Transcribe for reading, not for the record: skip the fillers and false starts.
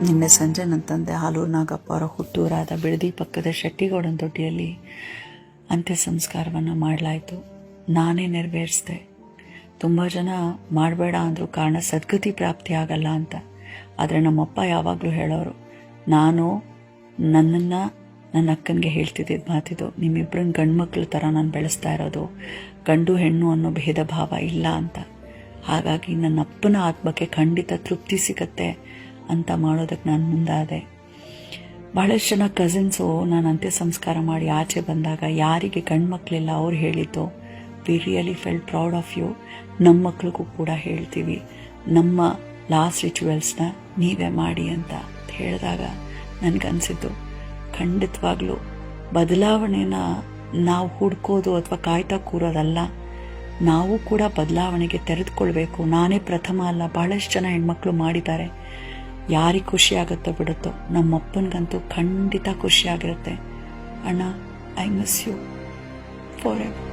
ನಿನ್ನೆ ಸಂಜೆ ನನ್ನ ತಂದೆ ಹಾಲೂರು ನಾಗಪ್ಪ ಅವರ ಹುಟ್ಟೂರಾದ ಬಿಡದಿ ಪಕ್ಕದ ಶೆಟ್ಟಿಗೌಡನ ದೊಡ್ಡಿಯಲ್ಲಿ ಅಂತ್ಯ ಸಂಸ್ಕಾರವನ್ನು ಮಾಡಲಾಯಿತು. ನಾನೇ ನೆರವೇರಿಸಿದೆ. ತುಂಬ ಜನ ಮಾಡಬೇಡ ಅಂದರೂ ಕಾರಣ ಸದ್ಗತಿ ಪ್ರಾಪ್ತಿ ಆಗಲ್ಲ ಅಂತ. ಆದರೆ ನಮ್ಮಪ್ಪ ಯಾವಾಗಲೂ ಹೇಳೋರು, ನಾನು ನನ್ನನ್ನು ನನ್ನ ಅಕ್ಕನಿಗೆ ಹೇಳ್ತಿದ್ದಿದ್ದು ಮಾತಿದ್ದು, ನಿಮ್ಮಿಬ್ಬರನ್ನ ಗಂಡು ಮಕ್ಕಳ ಥರ ನಾನು ಬೆಳೆಸ್ತಾ ಇರೋದು, ಗಂಡು ಹೆಣ್ಣು ಅನ್ನೋ ಭೇದ ಭಾವ ಇಲ್ಲ ಅಂತ. ಹಾಗಾಗಿ ನನ್ನ ಅಪ್ಪನ ಆತ್ಮಕ್ಕೆ ಖಂಡಿತ ತೃಪ್ತಿ ಸಿಗತ್ತೆ ಅಂತ ಮಾಡೋದಕ್ಕೆ ನಾನು ಮುಂದಾದೆ. ಬಹಳಷ್ಟು ಜನ ಕಸಿನ್ಸು ನಾನು ಅಂತ್ಯ ಸಂಸ್ಕಾರ ಮಾಡಿ ಆಚೆ ಬಂದಾಗ ಯಾರಿಗೆ ಗಂಡು ಮಕ್ಕಳಿಲ್ಲ ಅವ್ರು ಹೇಳಿದ್ದು, we really felt proud of you. ನಮ್ಮ ಮಕ್ಳಿಗೂ ಕೂಡ ಹೇಳ್ತೀವಿ, ನಮ್ಮ ಲಾಸ್ಟ್ ರಿಚುವಲ್ಸ್ನ ನೀವೇ ಮಾಡಿ ಅಂತ ಹೇಳಿದಾಗ ನನಗನ್ಸಿದ್ದು, ಖಂಡಿತವಾಗ್ಲೂ ಬದಲಾವಣೆನ ನಾವು ಹುಡ್ಕೋದು ಅಥವಾ ಕಾಯ್ತಾ ಕೂರೋದಲ್ಲ, ನಾವು ಕೂಡ ಬದಲಾವಣೆಗೆ ತೆರೆದುಕೊಳ್ಬೇಕು. ನಾನೇ ಪ್ರಥಮ ಅಲ್ಲ, ಬಹಳಷ್ಟು ಜನ ಹೆಣ್ಮಕ್ಳು ಮಾಡಿದ್ದಾರೆ. ಯಾರಿಗೆ ಖುಷಿ ಆಗುತ್ತೋ ಬಿಡುತ್ತೋ, ನಮ್ಮಪ್ಪನಿಗಂತೂ ಖಂಡಿತ ಖುಷಿಯಾಗಿರುತ್ತೆ. ಅಣ್ಣ, I miss you for ever.